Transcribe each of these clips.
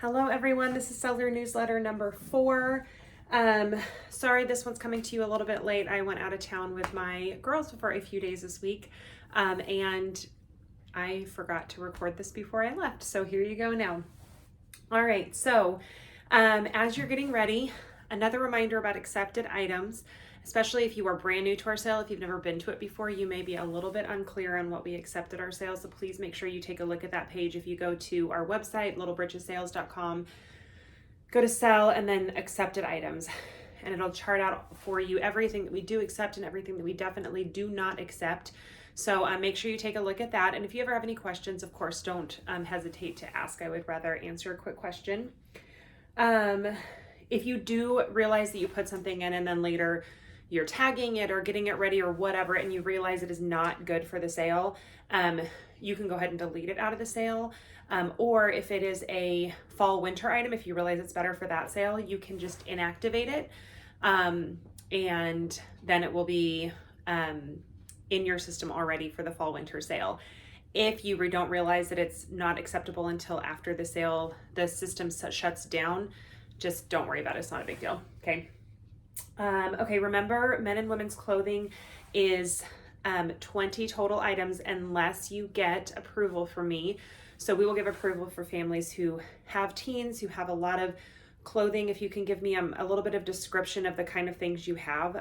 Hello everyone, this is Seller Newsletter number 4. Sorry this one's coming to you a little bit late. I went out of town with my girls for a few days this week, and I forgot to record this before I left, so here you go now. All right, so as you're getting ready, another reminder about accepted items, especially if you are brand new to our sale. If you've never been to it before, you may be a little bit unclear on what we accept at our sale, so please make sure you take a look at that page. If you go to our website, littlebritchesales.com, go to sell and then accepted items, and it'll chart out for you everything that we do accept and everything that we definitely do not accept. So make sure you take a look at that. And if you ever have any questions, of course, don't hesitate to ask. I would rather answer a quick question. If you do realize that you put something in and then later you're tagging it or getting it ready or whatever, and you realize it is not good for the sale, you can go ahead and delete it out of the sale. Or if it is a fall winter item, if you realize it's better for that sale, you can just inactivate it. And then it will be in your system already for the fall winter sale. If you don't realize that it's not acceptable until after the sale, the system shuts down, just don't worry about it. It's not a big deal. Okay. Okay, remember, men and women's clothing is 20 total items unless you get approval from me. So we will give approval for families who have teens, who have a lot of clothing. If you can give me a little bit of description of the kind of things you have.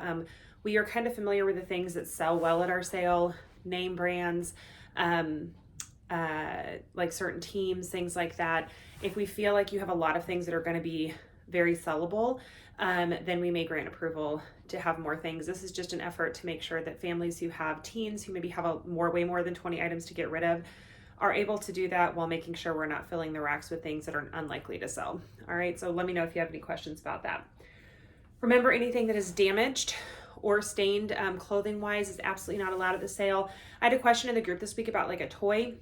We are kind of familiar with the things that sell well at our sale, name brands, like certain teams, things like that. If we feel like you have a lot of things that are going to be very sellable, then we may grant approval to have more things. This is just an effort to make sure that families who have teens who maybe have way more than 20 items to get rid of are able to do that while making sure we're not filling the racks with things that are unlikely to sell. All right, so let me know if you have any questions about that. Remember, anything that is damaged or stained clothing wise is absolutely not allowed at the sale. I had a question in the group this week about like a toy.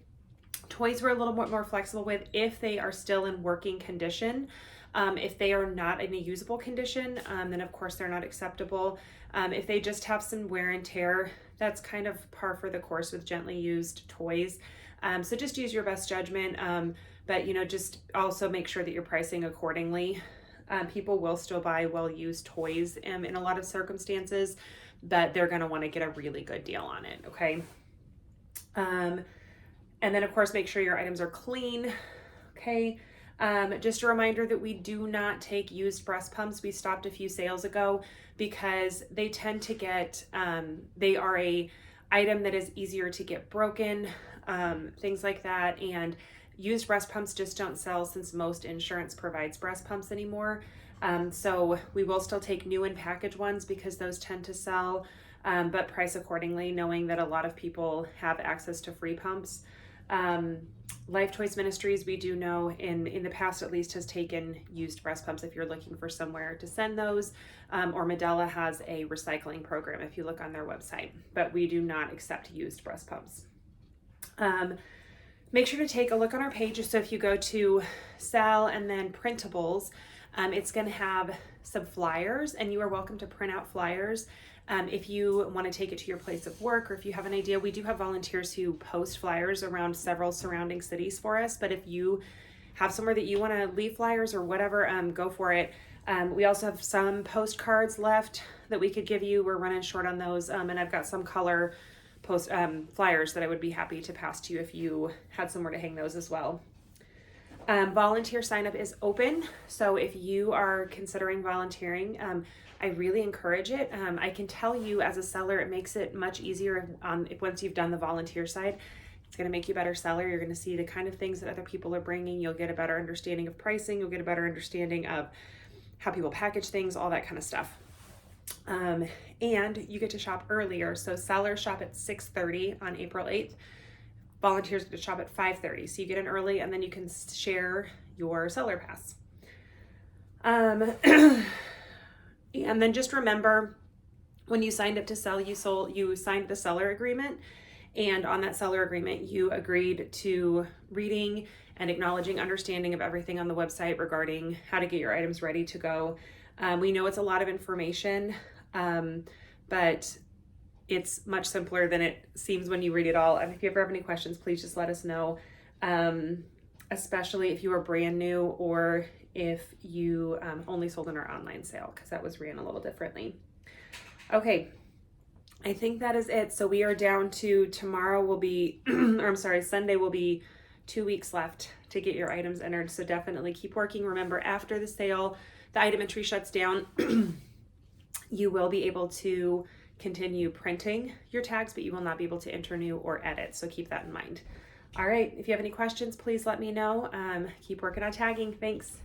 Toys we're a little more flexible with if they are still in working condition. If they are not in a usable condition, then of course they're not acceptable. If they just have some wear and tear, that's kind of par for the course with gently used toys. So just use your best judgment, but just also make sure that you're pricing accordingly. People will still buy well-used toys in a lot of circumstances, but they're going to want to get a really good deal on it. Okay. And then of course, make sure your items are clean. Okay. Just a reminder that we do not take used breast pumps. We stopped a few sales ago because they tend to get, they are a item that is easier to get broken, things like that. And used breast pumps just don't sell since most insurance provides breast pumps anymore. So we will still take new and packaged ones because those tend to sell, but price accordingly, knowing that a lot of people have access to free pumps. Life Choice Ministries, we do know in the past at least, has taken used breast pumps if you're looking for somewhere to send those, or Medela has a recycling program if you look on their website, but we do not accept used breast pumps. Make sure to take a look on our page. So if you go to sell and then printables, it's going to have some flyers, and you are welcome to print out flyers. If you want to take it to your place of work, or if you have an idea, we do have volunteers who post flyers around several surrounding cities for us. But if you have somewhere that you want to leave flyers or whatever, go for it. We also have some postcards left that we could give you. We're running short on those. And I've got some color flyers that I would be happy to pass to you if you had somewhere to hang those as well. Volunteer sign up is open. So if you are considering volunteering, I really encourage it. I can tell you as a seller, it makes it much easier once you've done the volunteer side. It's going to make you a better seller. You're going to see the kind of things that other people are bringing. You'll get a better understanding of pricing. You'll get a better understanding of how people package things, all that kind of stuff. And you get to shop earlier. So sellers shop at 6:30 on April 8th. Volunteers get to shop at 5:30. So you get in early, and then you can share your seller pass. And then just remember, when you signed up to sell, you signed the seller agreement. And on that seller agreement, you agreed to reading and acknowledging understanding of everything on the website regarding how to get your items ready to go. We know it's a lot of information, but it's much simpler than it seems when you read it all. And if you ever have any questions, please just let us know. especially if you are brand new or if you only sold in our online sale, because that was ran a little differently. Okay, I think that is it. So we are down to tomorrow will be, or I'm sorry, Sunday will be 2 weeks left to get your items entered. So definitely keep working. Remember, after the sale, the item entry shuts down. You will be able to continue printing your tags, but you will not be able to enter new or edit. So keep that in mind. All right, if you have any questions, please let me know. Keep working on tagging. Thanks.